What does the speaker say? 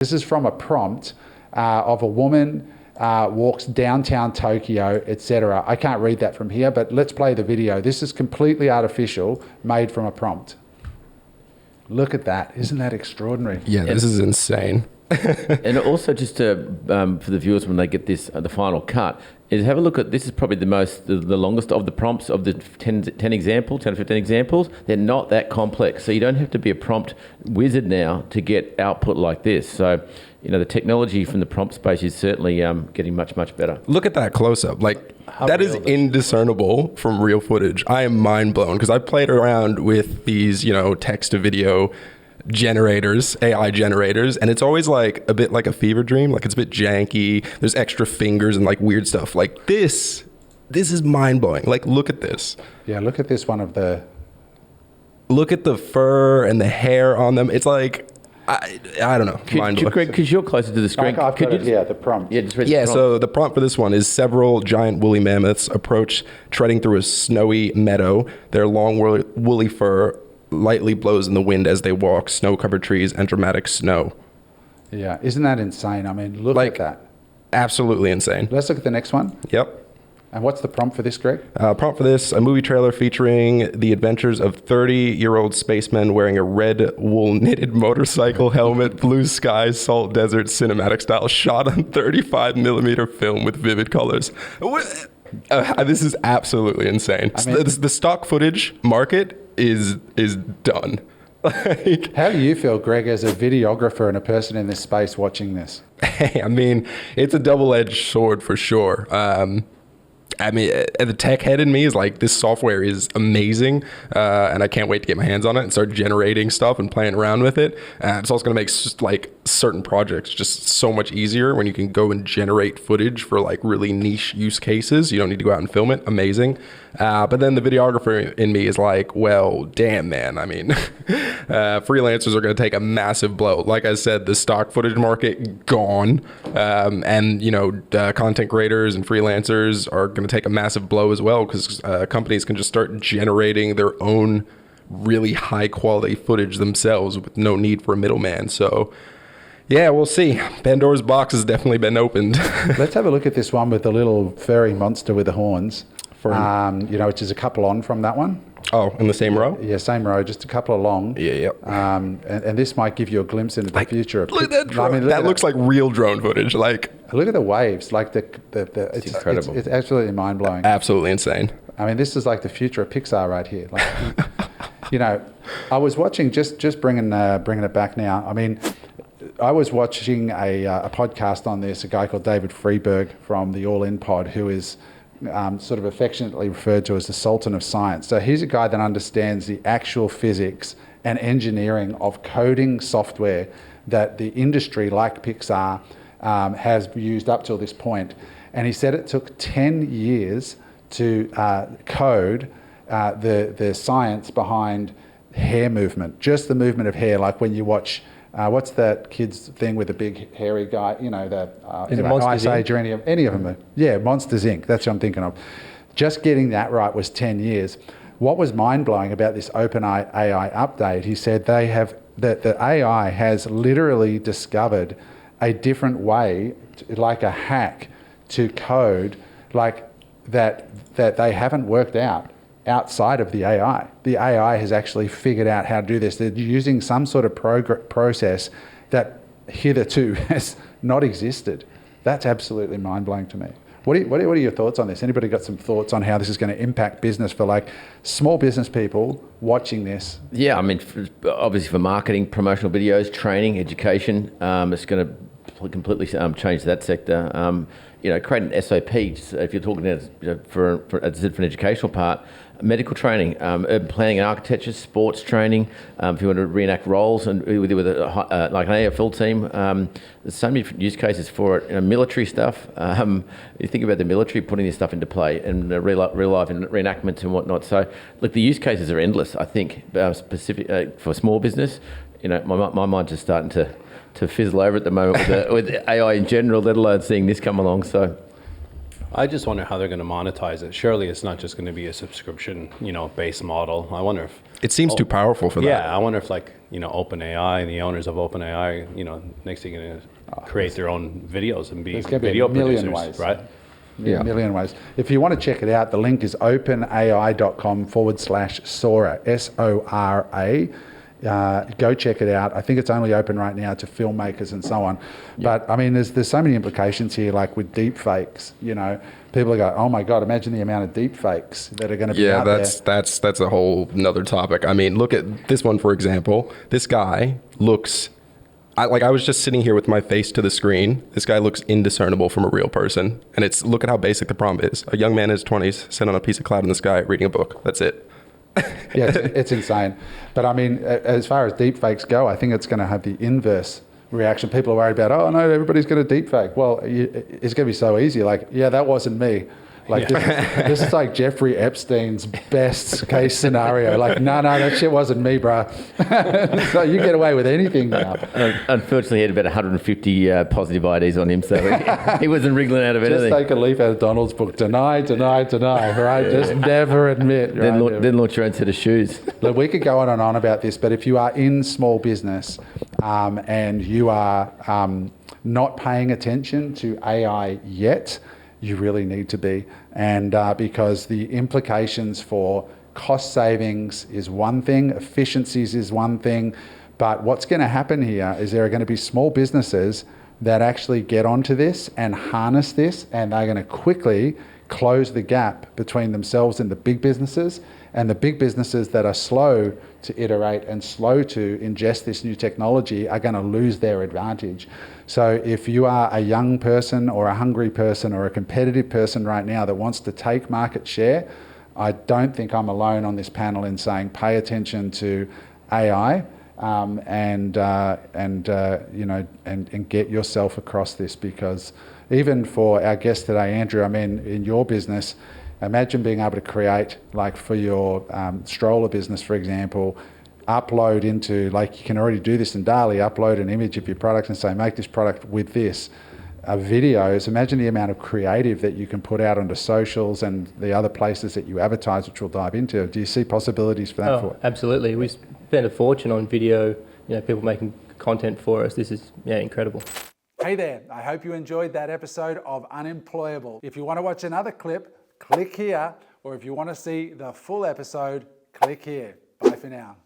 This is from a prompt of a woman walks downtown Tokyo, etc. I can't read that from here, but let's play the video. This is completely artificial, made from a prompt. Look at that. Isn't that extraordinary? Yeah, this is insane. And also just to, for the viewers when they get this, the final cut, is have a look at, this is probably the longest of the prompts of the 10 examples, 10 or 15 examples. They're not that complex. So you don't have to be a prompt wizard now to get output like this. So, you know, the technology from the prompt space is certainly getting much, much better. Look at that close-up. Like, that is indiscernible from real footage. I am mind blown because I played around with these, you know, text to video generators, AI generators, and it's always like a bit like a fever dream. Like, it's a bit janky. There's extra fingers and like weird stuff. Like this is mind blowing. Like, look at this. Yeah, look at this one of the. Look at the fur and the hair on them. It's like, I don't know. Mind blowing. Greg, because you're closer to the screen. I've got it here, the prompt. Yeah, just read the prompt. So the prompt for this one is: several giant woolly mammoths approach treading through a snowy meadow. Their long woolly fur lightly blows in the wind as they walk, snow-covered trees and dramatic snow. Yeah, isn't that insane? I mean, look at that. Absolutely insane. Let's look at the next one. Yep. And what's the prompt for this, Greg? Prompt for this, a movie trailer featuring the adventures of 30-year-old spacemen wearing a red wool knitted motorcycle helmet, blue skies, salt desert, cinematic style, shot on 35mm film with vivid colors. This is absolutely insane. I mean, the stock footage market is done. Like, how do you feel, Greg, as a videographer and a person in this space watching this? Hey, I mean, it's a double-edged sword for sure. I mean, the tech head in me is like, this software is amazing, and I can't wait to get my hands on it and start generating stuff and playing around with it. It's also going to make like certain projects just so much easier when you can go and generate footage for like really niche use cases. You don't need to go out and film it. Amazing. But then the videographer in me is like, well, damn, man. I mean, freelancers are going to take a massive blow. Like I said, the stock footage market gone, and you know, content creators and freelancers are going to take a massive blow as well, because companies can just start generating their own really high quality footage themselves with no need for a middleman. So yeah, we'll see. Pandora's box has definitely been opened. Let's have a look at this one with the little furry monster with the horns. You know, which is a couple on from that one. Oh, in the same row? Yeah, same row, just a couple along. Yeah. And this might give you a glimpse into the future. Look at that drone. I mean, that looks like real drone footage. Like, look at the waves. Like it's incredible. It's absolutely mind blowing. Absolutely insane. I mean, this is like the future of Pixar right here. Like, you know, I was watching just bringing it back now. I mean, I was watching a podcast on this. A guy called David Freeberg from the All In Pod, who is sort of affectionately referred to as the Sultan of Science. So he's a guy that understands the actual physics and engineering of coding software that the industry, like Pixar, has used up till this point. And he said it took 10 years to code the science behind hair movement, just the movement of hair, like when you watch what's that kid's thing with the big hairy guy? You know, the Ice Age or any of them. Yeah, Monsters Inc. That's what I'm thinking of. Just getting that right was 10 years. What was mind-blowing about this OpenAI update, he said the AI has literally discovered a different way, like a hack, to code like that they haven't worked out outside of the AI. The AI has actually figured out how to do this. They're using some sort of process that hitherto has not existed. That's absolutely mind-blowing to me. What are your thoughts on this? Anybody got some thoughts on how this is going to impact business for like small business people watching this? Yeah, I mean, obviously for marketing, promotional videos, training, education, it's going to completely change that sector. You know, create an SOP, if you're talking for an educational part, medical training, urban planning and architecture, sports training, if you want to reenact roles and with like an AFL team, there's so many different use cases for it. You know, military stuff, you think about the military putting this stuff into play and real life and reenactments and whatnot. So look, the use cases are endless, I think, specific for small business. You know, my mind's just starting to fizzle over at the moment with AI in general, let alone seeing this come along. So I just wonder how they're going to monetize it. Surely it's not just going to be a subscription, based model. I wonder if It seems too powerful for that. Yeah, I wonder if OpenAI and the owners of OpenAI, next thing going to create their own videos and be There's going to be video a million producers, ways. right? A million ways. If you want to check it out, the link is openai.com/Sora, SORA. Go check it out. I think it's only open right now to filmmakers and so on. But I mean, there's so many implications here, like with deep fakes. People go, oh my God, imagine the amount of deep fakes that are going to be out there. That's a whole another topic. I mean, look at this one, for example. This guy looks, I was just sitting here with my face to the screen. This guy looks indiscernible from a real person. And look at how basic the prompt is. A young man in his 20s sitting on a piece of cloud in the sky reading a book. That's it. Yeah, it's insane. But I mean, as far as deep fakes go, I think it's going to have the inverse reaction. People are worried about, oh no, everybody's going to deep fake. Well, it's going to be so easy. Like, yeah, that wasn't me. Like this is like Jeffrey Epstein's best case scenario. Like, no, that shit wasn't me, bro. So you get away with anything now. Unfortunately, he had about 150 positive IDs on him, so he wasn't wriggling out of anything. Just take a leaf out of Donald's book. Deny, right? Yeah. Just never admit. Right? Then launch your own set of shoes. Look, we could go on and on about this, but if you are in small business and you are not paying attention to AI yet, you really need to be. And because the implications for cost savings is one thing, efficiencies is one thing, but what's going to happen here is there are going to be small businesses that actually get onto this and harness this, and they're going to quickly close the gap between themselves and the big businesses, and the big businesses that are slow to iterate and slow to ingest this new technology are going to lose their advantage. So if you are a young person or a hungry person or a competitive person right now that wants to take market share, I don't think I'm alone on this panel in saying pay attention to AI and get yourself across this, because even for our guest today, Andrew, I mean, in your business, imagine being able to create, like for your stroller business, for example, upload into, like you can already do this in DALL-E, upload an image of your product and say, make this product with this. Videos, imagine the amount of creative that you can put out onto socials and the other places that you advertise, which we'll dive into. Do you see possibilities for that? Oh, absolutely. We spend a fortune on video, people making content for us. This is incredible. Hey there, I hope you enjoyed that episode of Unemployable. If you want to watch another clip, click here, or if you want to see the full episode, click here. Bye for now.